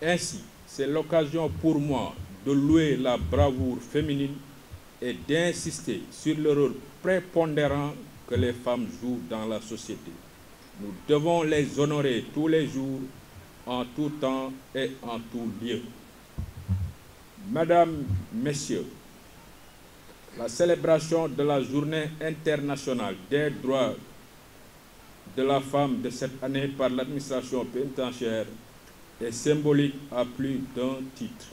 Ainsi, c'est l'occasion pour moi de louer la bravoure féminine et d'insister sur le rôle prépondérant que les femmes jouent dans la société. Nous devons les honorer tous les jours, en tout temps et en tout lieu. Mesdames, Messieurs, la célébration de la Journée internationale des droits de la femme de cette année par l'administration pénitentiaire est symbolique à plus d'un titre.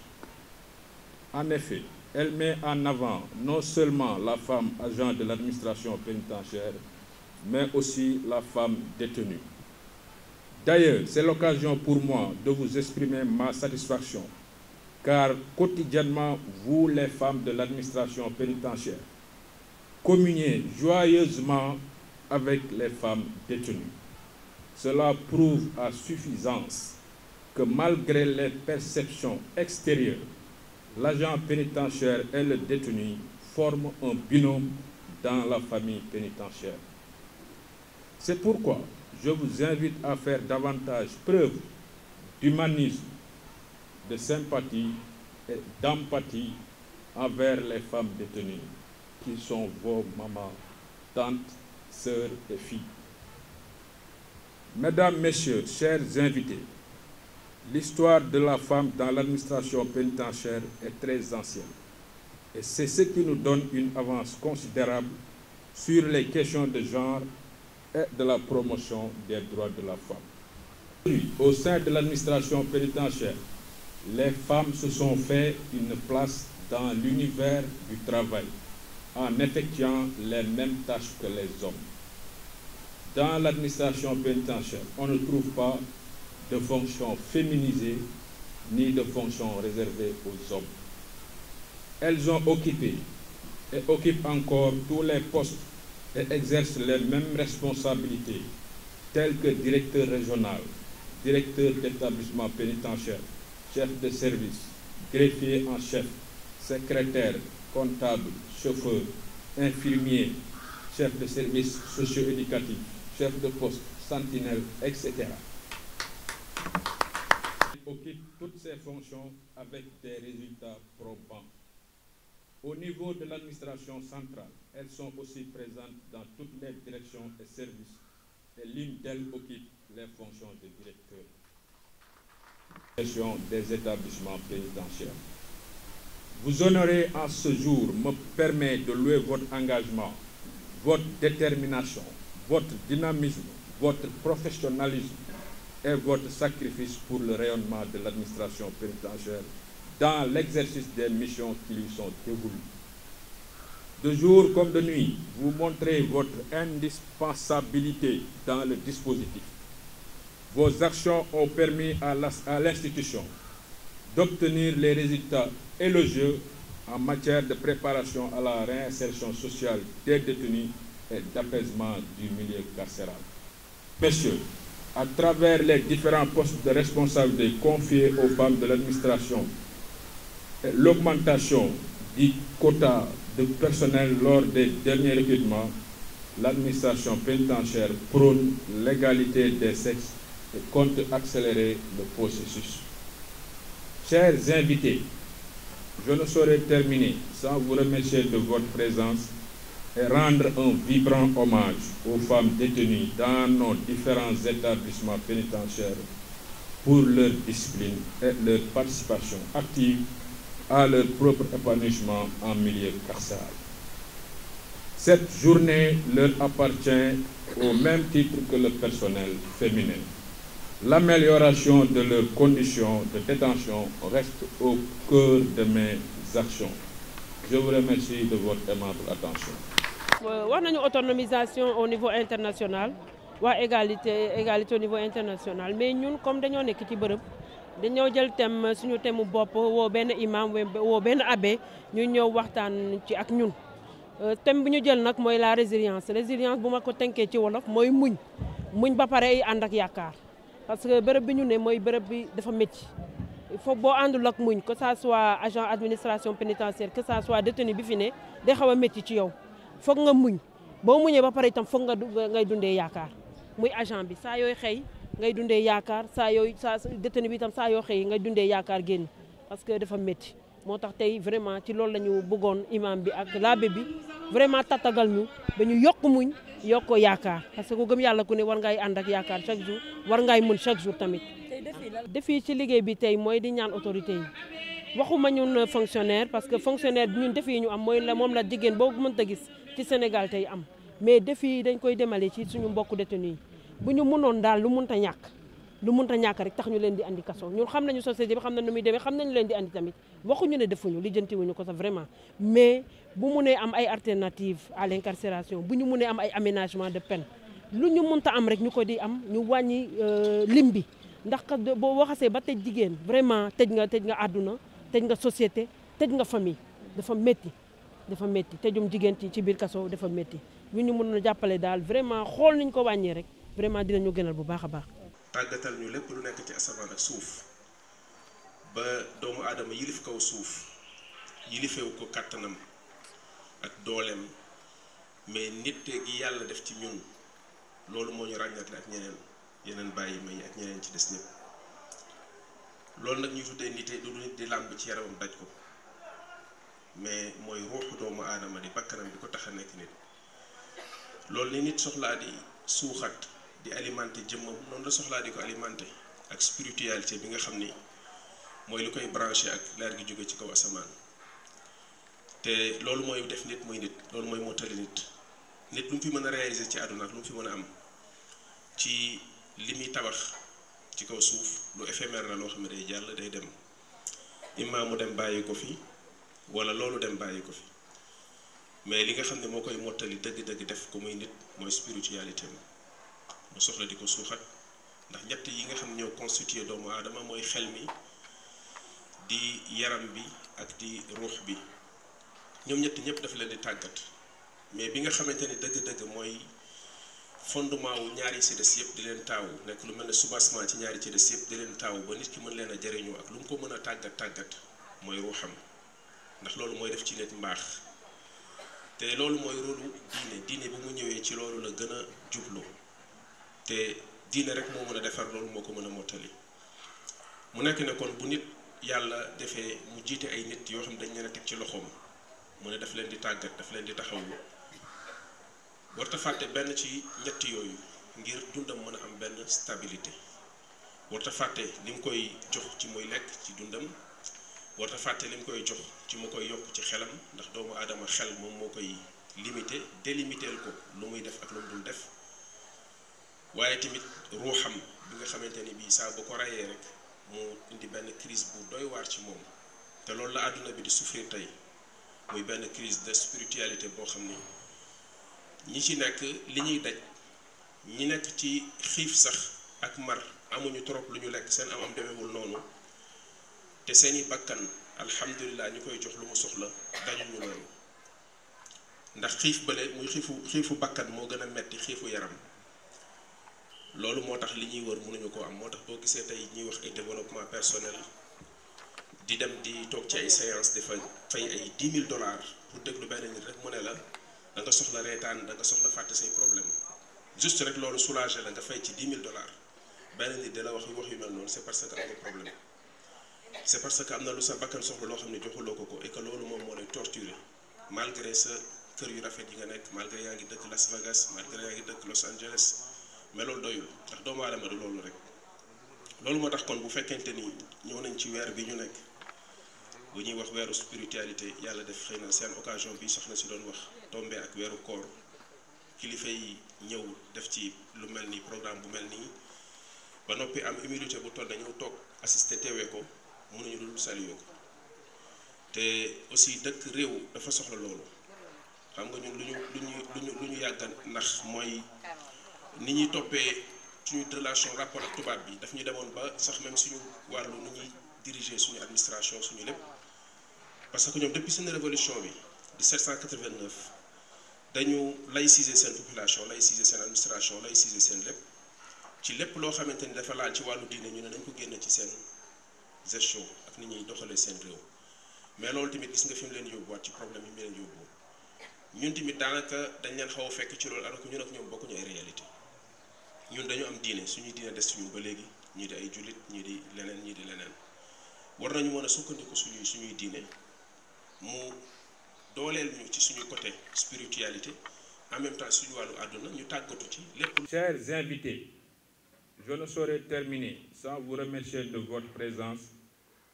En effet, elle met en avant non seulement la femme agent de l'administration pénitentiaire, mais aussi la femme détenue. D'ailleurs, c'est l'occasion pour moi de vous exprimer ma satisfaction, car quotidiennement, vous, les femmes de l'administration pénitentiaire, communiez joyeusement avec les femmes détenues. Cela prouve à suffisance que malgré les perceptions extérieures, l'agent pénitentiaire et le détenu forment un binôme dans la famille pénitentiaire. C'est pourquoi je vous invite à faire davantage preuve d'humanisme, de sympathie et d'empathie envers les femmes détenues, qui sont vos mamans, tantes, sœurs et filles. Mesdames, Messieurs, chers invités, l'histoire de la femme dans l'administration pénitentiaire est très ancienne et c'est ce qui nous donne une avance considérable sur les questions de genre et de la promotion des droits de la femme. Au sein de l'administration pénitentiaire, les femmes se sont fait une place dans l'univers du travail en effectuant les mêmes tâches que les hommes. Dans l'administration pénitentiaire, on ne trouve pas de fonctions féminisées ni de fonctions réservées aux hommes. Elles ont occupé et occupent encore tous les postes et exercent les mêmes responsabilités, telles que directeur régional, directeur d'établissement pénitentiaire, chef de service, greffier en chef, secrétaire, comptable, chauffeur, infirmier, chef de service socio-éducatif, chef de poste, sentinelle, etc. Ils occupent toutes ces fonctions avec des résultats probants. Au niveau de l'administration centrale, elles sont aussi présentes dans toutes les directions et services et l'une d'elles occupe les fonctions de directeur. Des établissements pénitentiaires. Vous honorer en ce jour me permet de louer votre engagement, votre détermination, votre dynamisme, votre professionnalisme et votre sacrifice pour le rayonnement de l'administration pénitentiaire dans l'exercice des missions qui lui sont dévolues. De jour comme de nuit, vous montrez votre indispensabilité dans le dispositif. Vos actions ont permis à l'institution d'obtenir les résultats élogieux en matière de préparation à la réinsertion sociale des détenus et d'apaisement du milieu carcéral. Messieurs, à travers les différents postes de responsabilité confiés aux femmes de l'administration et l'augmentation du quota de personnel lors des derniers recrutements, l'administration pénitentiaire prône l'égalité des sexes et compte accélérer le processus. Chers invités, je ne saurais terminer sans vous remercier de votre présence et rendre un vibrant hommage aux femmes détenues dans nos différents établissements pénitentiaires pour leur discipline et leur participation active à leur propre épanouissement en milieu carcéral. Cette journée leur appartient au même titre que le personnel féminin. L'amélioration de leurs conditions de détention reste au cœur de mes actions. Je vous remercie de votre aimable attention. Wax nañu autonomisation au niveau international, wax égalité au niveau international, mais ñun comme dañoo nekk ci bërëb dañoo jël thème suñu thème bopp woo benn imam woo benn abbé ñu ñëw waxtaan ci ak ñun. Thème bi ñu jël nag mooy la résilience bu ma ko tënkee ci wolof mooy muñ ba pare ànd ak yaakaar. Parce que bërëb bi ñu ne mooy bërëb bi dafa métti il faut boo àndul ak muñ que ça soit agent administration pénitentiaire que ça soit détenu bi fi ne day xaw a métti ci yow foog nga muñ boo muñee ba pare itam foog nga ngay dundee yaakaar muy agent bi saa yooy xëy ngay dundee yaakaar saa détenu bi itam saa yoo xëy ngay dundee yaakaar génn parce que dafa métti moo tax tey vraiment ci loolu la ñu bëggoon imam bi ak l'abbé bi vraiment tatagal ñu ba ñu yokk muñ yokk ko yaakaar parce que ku gëm yàlla ku ne war ngay ànd ak yaakaar chaque jour war ngay mën chaque jour tamit. défi ci liggéey bi tey mooy di ñaan autorité yi waxuma ñun fonctionnaire parce que fonctionnaire bi ñun défi yi ñu am mooy moom la jigéen boo mënta gis ci Sénégal tey am mais défi yi dañ koy demale ci suñu mbokku détenu yi bu ñu mënoon daal lu mënta ñàkk rek tax ñu leen di andi kaso ñun xam nañu société bi xam nañu nu muy demee xam nañu leen di andi tamit waxuñu ne defuñu lijjantiwuñu ko sax vraiment mais bu mënee am ay alternatives à l'incarcération bu ñu mënee am ay aménagement de peine lu ñu mënta am rek ñu ko di am ñu wàññi lim bi ndax boo waxasee ba tëj jigéen vraiment tëj nga àdduna tëj nga société tëj nga famille dafa métti tëjum jigéen ci biir kaso dafa métti bu ñu mën a jàppale daal vraiment xool niñ ko wàññee rek vraiment dinañu gënal bu baax a baax. tàggatal ñu lépp lu nekk ci asamaan ak suuf ba doomu aadama yilif kaw suuf yilifewu ko kàttanam ak dooleem mais nit gi yàlla def ci ñun loolu moo ñu ràññatle ak yeneen bàyyi may ak ñeneen ci des ñëpp loolu nag ñu tuddee nite du nit di làmb ci yaramam daj ko mais mooy ruuxu doomu aadama di bakkanam bi ko tax a nekk nit loolu ni nit soxlaa di suuxat di alimenter jëmmam noonu la soxlaa di ko alimenter ak spiritualité bi nga xam ni mooy lu koy branché ak leer gi jóge ci kaw asamaan te loolu mooy def nit muy nit loolu mooy mottali nit lu mu fi mën a réaliser ci àdduna ak lu mu fi mën a am ci li muy tabax ci kaw suuf lu éphémère la loo xam ne day jàll day dem imma mu dem bàyyi ko fi wala loolu dem bàyyi ko fi mais li nga xam ne moo koy mottali dëgg-dëgg def ko muy nit mooy spiritualité mu soxla di ko suuxat ndax ñett yi nga xam ne ñoo constitué doomu aadama mooy xel mi di yaram bi ak di ruux bi ñoom ñett ñëpp daf leen di tàggat mais bi nga xamante ni dëgg-dëgg mooy fondement wu ñaari ci des yëpp di leen taawu nekk lu mel ne soubassement ci ñaari ci des yëpp di leen taawu ba nit ki mën leen a jëriñoo ak lu mu ko mën a tàggat mooy ruuxam ndax loolu mooy def ci nit mbaax te loolu mooy rôlu diine bu mu ñëwee ci loolu la gën a jublu te diine rek moo mën a defar loolu moo ko mën a mottali mu nekk ne kon bu nit yàlla defee mu jiite ay nit yoo xam ne dañ leen a teg ci loxoom mu ne daf leen di tàggat daf leen di taxawu warta fàtte benn ci ñett yooyu ngir dundam mën a am benn stabilité warta fàtte li mu koy jox ci muy lekk ci dundam warta fàtte li mu koy jox ci mu koy yokk ci xelam ndax doomu aadama xel moom moo koy limité délimiteel ko lu muy def ak lu mu dul def waaye tamit ruuxam bi nga xamante ni bii saa bu ko rayee rek mu indi benn crise bu doy waar ci moom te loolu la àdduna bi di souffrir tey muy benn crise de spiritualité boo xam ni ñi ci nekk li ñuy daj ñi nekk ci xiif sax ak mar amuñu trop lu ñu lekk seen am demewul noonu te seeni bakkan alhamdulilah ñu koy jox lu mu soxla dañuñu loolu ndax xiif bële muy xiifu bakkan moo gën a metti xiifu yaram loolu moo tax li ñuy wër mënuñu ko am moo tax boo gisee tey ñuy wax ay développement personnel di dem di toog ci ay séance dafa fay ay $10 000 pour déglu benn nit rek mu ne la da nga soxla reetaan da nga soxla fàtte say problème juste rek loolu soulagé la nga fay ci $10 000 benn nit da la wax yu mel noonu c'est parce que am nga problème c'est parce que am na lu sa bakkan soxla loo xam ne joxuloo ko et que loolu moom moo lay torturer malgré sa kër yu rafet yi nga nekk malgré yaa ngi dëkk Las Vegas malgré yaa ngi dëkk Los Angeles mais loolu doyul ndax doomu aadama du loolu rek loolu moo tax kon bu fekkente ni ñëw nañ ci weer bi ñu nekk bu ñuy wax weeru spiritualité yàlla def xëy na seen occasion bi soxna si doon wax tombé ak weeru koor kilifa yi ñëw def ci lu mel ni programme bu mel nii ba noppi am humilité bu toll ñëw toog assister teewee ko mënuñu dul saluer ko te aussi dëkk réew dafa soxla loolu xam nga ñun lu ñu yàgg ndax mooy ni ñuy toppee suñu relation rapport ak tubaab bi daf ñu demoon ba sax même suñu wàllu nu ñuy diriger suñu administration suñu lépp parce que ñoom depuis seen révolution bi 1789 dañu laïciser seen population laïciser seen administration laïciser seen lépp ci lépp loo xamante ni dafa laal ci wàllu diine ñu ne nañ ko génne ci seen gestion ak ni ñuy doxalee seen réew mais loolu tamit gis nga fi mu leen yóbbuwaat ci problème yi mu leen yóbbu ñun tamit daanaka dañ leen xaw a fekk ci loolu alors que ñun ak ñoom bokkuñu ay réalité ñun dañu am diine suñuy diine des ci ñun ba léegi ñii di ay jullit ñii di leneen war nañu mën a sukkandiku suñuy diine mu dooleel ñu ci suñu côté spiritualité en même temps suñu wàllu àdduna ñu tàggatu ci lépp. Chers invités, je ne saurais terminer sans vous remercier de votre présence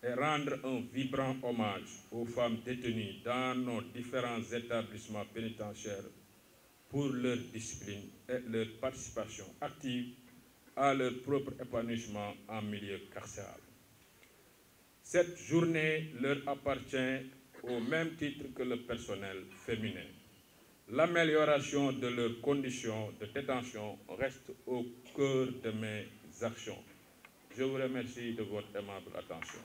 et rendre un vibrant hommage aux femmes détenues dans nos différents établissements pénitentiaires pour leur discipline et leur participation active à leur propre épanouissement en milieu carcéral. Cette journée leur appartient au même titre que le personnel féminin. L'amélioration de leurs conditions de détention reste au cœur de mes actions. Je vous remercie de votre aimable attention.